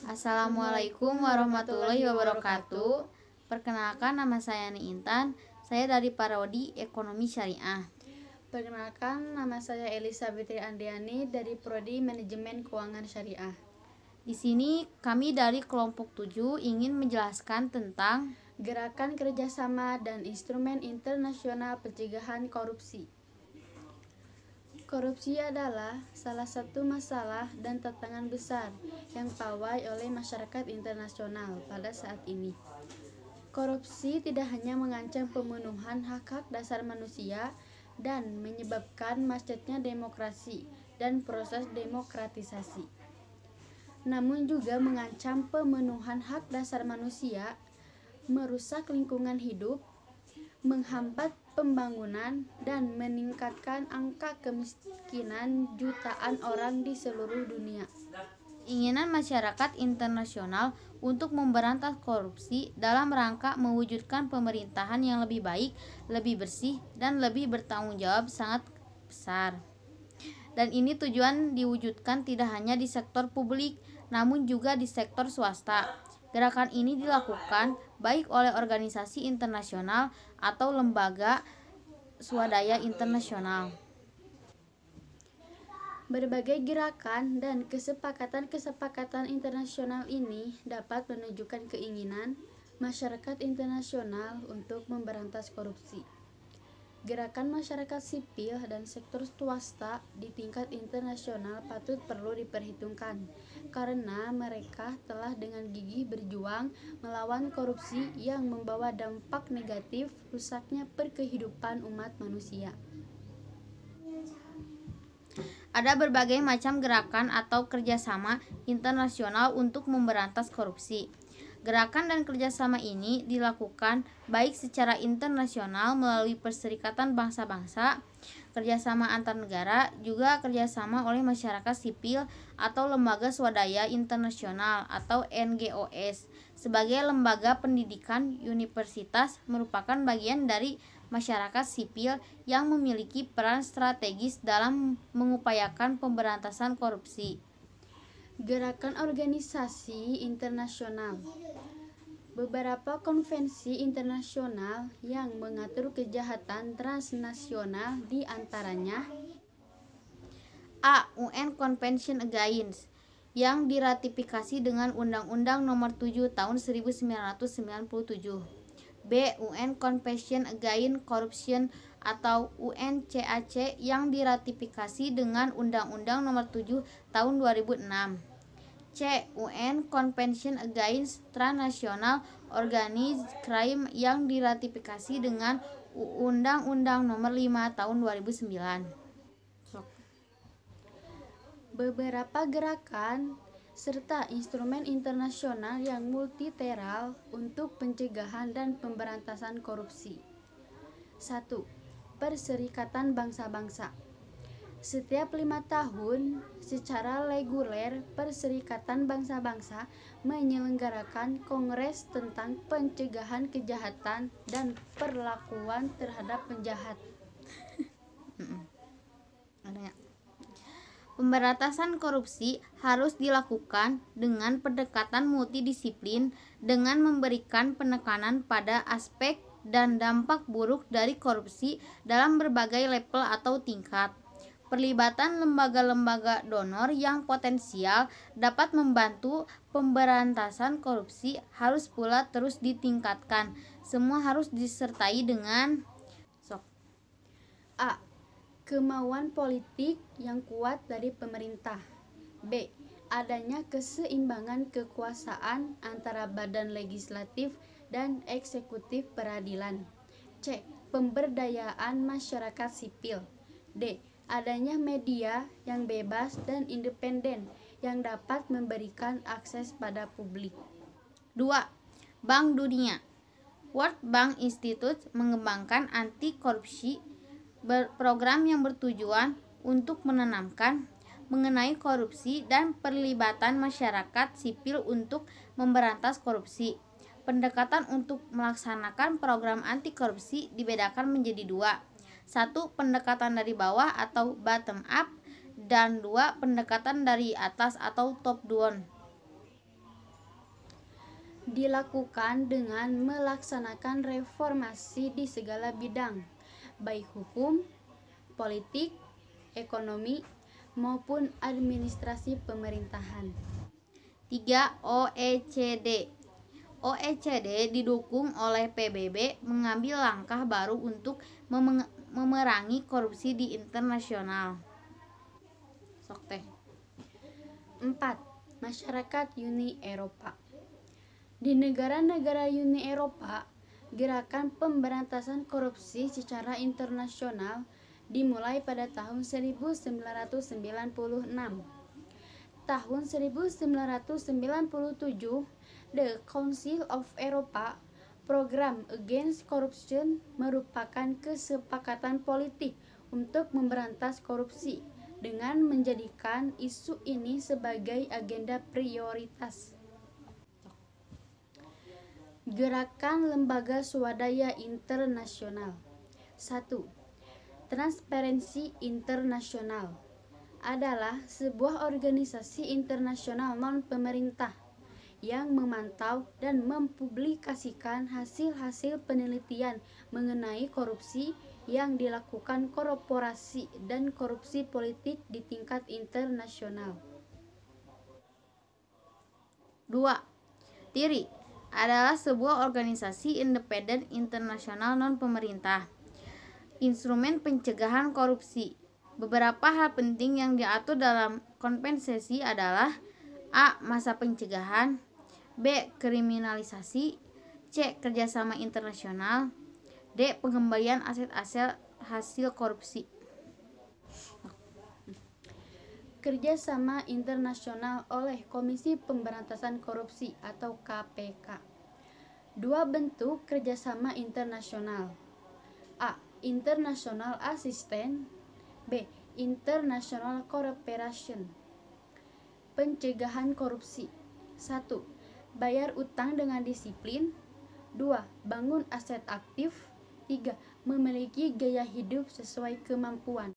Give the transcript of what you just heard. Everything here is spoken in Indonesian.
Assalamualaikum warahmatullahi wabarakatuh. Perkenalkan, nama saya Ni Intan. Saya dari Prodi Ekonomi Syariah. Perkenalkan, nama saya Elisa Fitri Andiani dari Prodi Manajemen Keuangan Syariah. Di sini kami dari kelompok 7 ingin menjelaskan tentang Gerakan kerjasama dan instrumen internasional pencegahan korupsi. Korupsi adalah salah satu masalah dan tantangan besar yang pawai oleh masyarakat internasional pada saat ini. Korupsi tidak hanya mengancam pemenuhan hak-hak dasar manusia dan menyebabkan macetnya demokrasi dan proses demokratisasi, namun juga mengancam pemenuhan hak dasar manusia, merusak lingkungan hidup, menghambat pembangunan, dan meningkatkan angka kemiskinan jutaan orang di seluruh dunia. keinginan masyarakat internasional untuk memberantas korupsi dalam rangka mewujudkan pemerintahan yang lebih baik, lebih bersih, dan lebih bertanggung jawab sangat besar. Dan ini tujuan diwujudkan tidak hanya di sektor publik, namun juga di sektor swasta. Gerakan ini dilakukan baik oleh organisasi internasional atau lembaga swadaya internasional. Berbagai gerakan dan kesepakatan-kesepakatan internasional ini dapat menunjukkan keinginan masyarakat internasional untuk memberantas korupsi. Gerakan masyarakat sipil dan sektor swasta di tingkat internasional patut perlu diperhitungkan karena mereka telah dengan gigih berjuang melawan korupsi yang membawa dampak negatif rusaknya perkehidupan umat manusia. Ada berbagai macam gerakan atau kerjasama internasional untuk memberantas korupsi. Gerakan dan kerjasama ini dilakukan baik secara internasional melalui Perserikatan Bangsa-Bangsa, kerjasama antar negara, juga kerjasama oleh masyarakat sipil atau lembaga swadaya internasional atau NGOs. Sebagai lembaga pendidikan, universitas merupakan bagian dari masyarakat sipil yang memiliki peran strategis dalam mengupayakan pemberantasan korupsi. Gerakan organisasi internasional. Beberapa konvensi internasional yang mengatur kejahatan transnasional di antaranya A. UN Convention Against yang diratifikasi dengan Undang-Undang Nomor 7 Tahun 1997. B. UN Convention Against Corruption atau UNCAC yang diratifikasi dengan Undang-Undang Nomor 7 Tahun 2006. C. UN Convention Against Transnational Organized Crime yang diratifikasi dengan Undang-Undang Nomor 5 Tahun 2009. beberapa gerakan serta instrumen internasional yang multilateral untuk pencegahan dan pemberantasan korupsi. 1. Perserikatan Bangsa-Bangsa. Setiap 5 tahun, secara reguler, Perserikatan Bangsa-Bangsa menyelenggarakan kongres tentang pencegahan kejahatan dan perlakuan terhadap penjahat. Pemberantasan korupsi harus dilakukan dengan pendekatan multidisiplin dengan memberikan penekanan pada aspek dan dampak buruk dari korupsi dalam berbagai level atau tingkat. Perlibatan lembaga-lembaga donor yang potensial dapat membantu pemberantasan korupsi harus pula terus ditingkatkan. Semua harus disertai dengan A. Kemauan politik yang kuat dari pemerintah. B. Adanya keseimbangan kekuasaan antara badan legislatif dan eksekutif peradilan. C. Pemberdayaan masyarakat sipil. D. Adanya media yang bebas dan independen yang dapat memberikan akses pada publik. 2. Bank Dunia. World Bank Institute mengembangkan anti korupsi program yang bertujuan untuk menanamkan mengenai korupsi dan perlibatan masyarakat sipil untuk memberantas korupsi. Pendekatan untuk melaksanakan program anti korupsi dibedakan menjadi dua. 1. Pendekatan dari bawah atau bottom up, dan 2. Pendekatan dari atas atau top down. dilakukan dengan melaksanakan reformasi di segala bidang, baik hukum, politik, ekonomi, maupun administrasi pemerintahan. 3. OECD. OECD didukung oleh PBB mengambil langkah baru untuk memerangi korupsi di internasional. Sok teh. 4. Masyarakat Uni Eropa. Di negara-negara Uni Eropa, gerakan pemberantasan korupsi secara internasional dimulai pada tahun 1996. Tahun 1997, The Council of Europa Program Against Corruption merupakan kesepakatan politik untuk memberantas korupsi dengan menjadikan isu ini sebagai agenda prioritas. Gerakan lembaga swadaya internasional. 1. Transparency International adalah sebuah organisasi internasional non-pemerintah yang memantau dan mempublikasikan hasil-hasil penelitian mengenai korupsi yang dilakukan korporasi dan korupsi politik di tingkat internasional. 2. TIRI adalah sebuah organisasi independen internasional non-pemerintah. Instrumen pencegahan korupsi. Beberapa hal penting yang diatur dalam konvensi adalah A. Masa pencegahan, B. Kriminalisasi, C. Kerjasama internasional, D. Pengembalian aset-aset hasil korupsi. Kerjasama internasional oleh Komisi Pemberantasan Korupsi atau KPK. 2 bentuk kerjasama internasional. A. International Assistance, B. International Cooperation. Pencegahan korupsi. 1. Bayar utang dengan disiplin. 2. Bangun aset aktif. 3. Memiliki gaya hidup sesuai kemampuan.